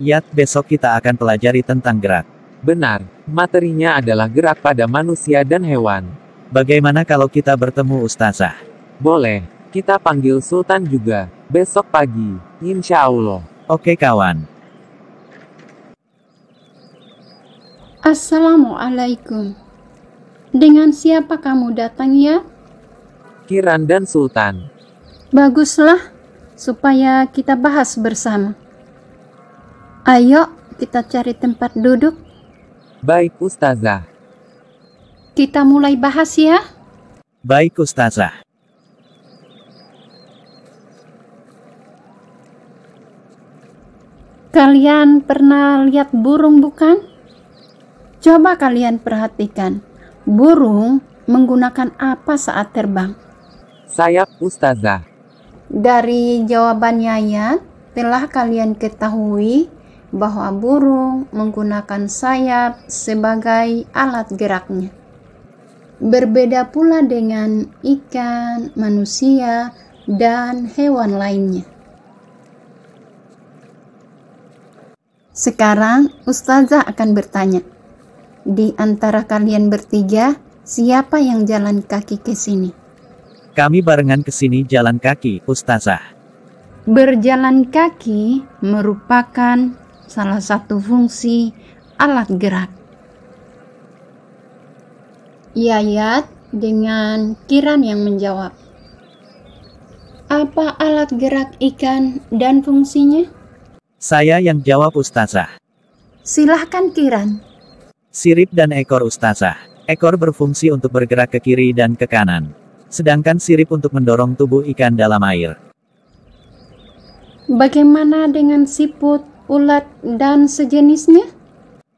Yat, besok kita akan pelajari tentang gerak. Benar, materinya adalah gerak pada manusia dan hewan. Bagaimana kalau kita bertemu Ustazah? Boleh, kita panggil Sultan juga. Besok pagi, insya Allah. Oke kawan. Assalamualaikum. Dengan siapa kamu datang ya? Kiran dan Sultan. Baguslah, supaya kita bahas bersama. Ayo, kita cari tempat duduk. Baik Ustazah. Kita mulai bahas ya. Baik Ustazah. Kalian pernah lihat burung bukan? Coba kalian perhatikan. Burung menggunakan apa saat terbang? Sayap Ustazah. Dari jawaban Yayat, telah kalian ketahui bahwa burung menggunakan sayap sebagai alat geraknya. Berbeda pula dengan ikan, manusia, dan hewan lainnya. Sekarang Ustazah akan bertanya. Di antara kalian bertiga, siapa yang jalan kaki ke sini? Kami barengan ke sini jalan kaki, Ustazah. Berjalan kaki merupakan salah satu fungsi alat gerak. Yayat dengan Kiran yang menjawab. Apa alat gerak ikan dan fungsinya? Saya yang jawab Ustazah. Silahkan Kiran. Sirip dan ekor Ustazah. Ekor berfungsi untuk bergerak ke kiri dan ke kanan. Sedangkan sirip untuk mendorong tubuh ikan dalam air. Bagaimana dengan siput, ulat, dan sejenisnya?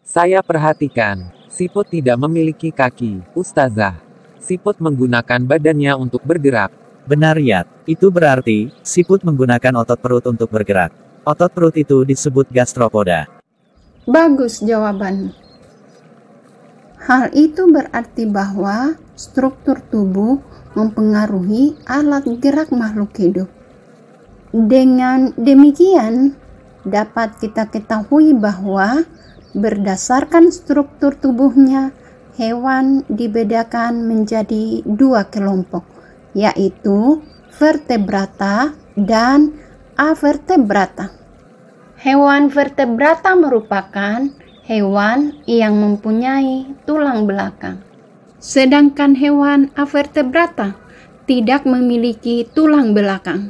Saya perhatikan, siput tidak memiliki kaki, Ustazah. Siput menggunakan badannya untuk bergerak. Benar Yat, itu berarti, siput menggunakan otot perut untuk bergerak. Otot perut itu disebut gastropoda. Bagus jawabanmu. Hal itu berarti bahwa struktur tubuh mempengaruhi alat gerak makhluk hidup. Dengan demikian, dapat kita ketahui bahwa berdasarkan struktur tubuhnya, hewan dibedakan menjadi dua kelompok, yaitu vertebrata dan avertebrata. Hewan vertebrata merupakan hewan yang mempunyai tulang belakang. Sedangkan hewan avertebrata tidak memiliki tulang belakang.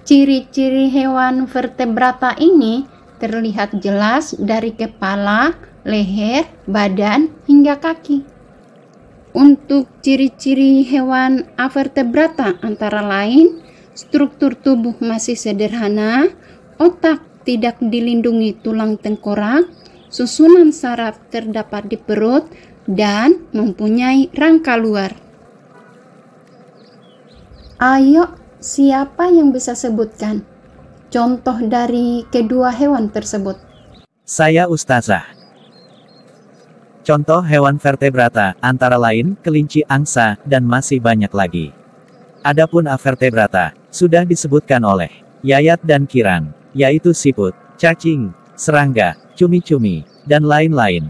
Ciri-ciri hewan vertebrata ini terlihat jelas dari kepala, leher, badan, hingga kaki. Untuk ciri-ciri hewan avertebrata antara lain, struktur tubuh masih sederhana, otak tidak dilindungi tulang tengkorak, susunan saraf terdapat di perut, dan mempunyai rangka luar. Ayo, siapa yang bisa sebutkan contoh dari kedua hewan tersebut? Saya Ustazah. Contoh hewan vertebrata, antara lain, kelinci angsa, dan masih banyak lagi. Adapun avertebrata, sudah disebutkan oleh Yayat dan Kiran, yaitu siput, cacing, serangga, cumi-cumi, dan lain-lain.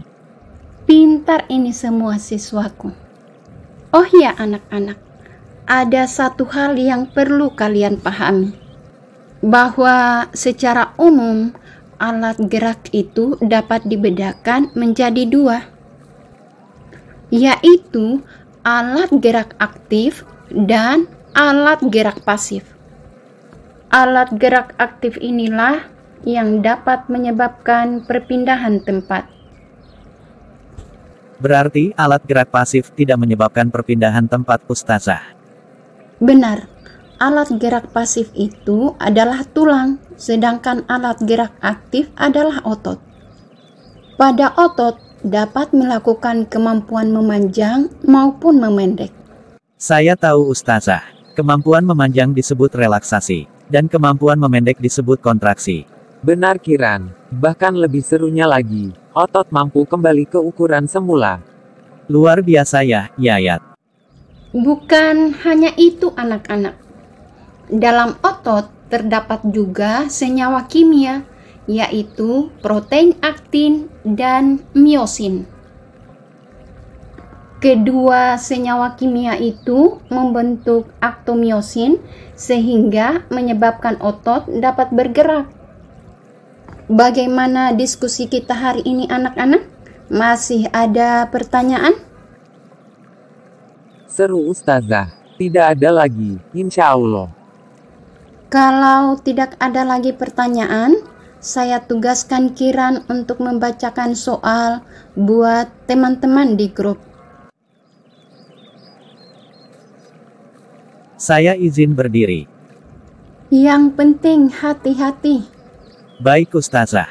Pintar ini semua siswaku. Oh ya anak-anak, ada satu hal yang perlu kalian pahami. Bahwa secara umum, alat gerak itu dapat dibedakan menjadi dua. Yaitu alat gerak aktif dan alat gerak pasif. Alat gerak aktif inilah yang dapat menyebabkan perpindahan tempat. Berarti, alat gerak pasif tidak menyebabkan perpindahan tempat Ustazah. Benar, alat gerak pasif itu adalah tulang, sedangkan alat gerak aktif adalah otot. Pada otot, dapat melakukan kemampuan memanjang maupun memendek. Saya tahu Ustazah, kemampuan memanjang disebut relaksasi, dan kemampuan memendek disebut kontraksi. Benar Kiran, bahkan lebih serunya lagi, otot mampu kembali ke ukuran semula. Luar biasa ya, Yayat. Bukan hanya itu anak-anak. Dalam otot terdapat juga senyawa kimia yaitu protein aktin dan miosin. Kedua senyawa kimia itu membentuk aktomiosin sehingga menyebabkan otot dapat bergerak. Bagaimana diskusi kita hari ini anak-anak? Masih ada pertanyaan? Seru Ustazah. Tidak ada lagi, insya Allah. Kalau tidak ada lagi pertanyaan, saya tugaskan Kiran untuk membacakan soal buat teman-teman di grup. Saya izin berdiri. Yang penting hati-hati. Baik Ustazah.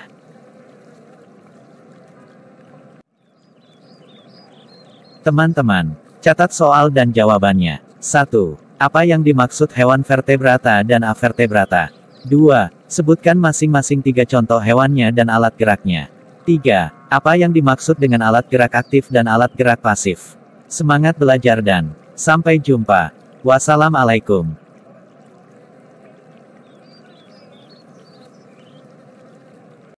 Teman-teman, catat soal dan jawabannya. 1. Apa yang dimaksud hewan vertebrata dan avertebrata? 2. Sebutkan masing-masing 3 contoh hewannya dan alat geraknya. 3. Apa yang dimaksud dengan alat gerak aktif dan alat gerak pasif? Semangat belajar dan sampai jumpa. Wassalamualaikum.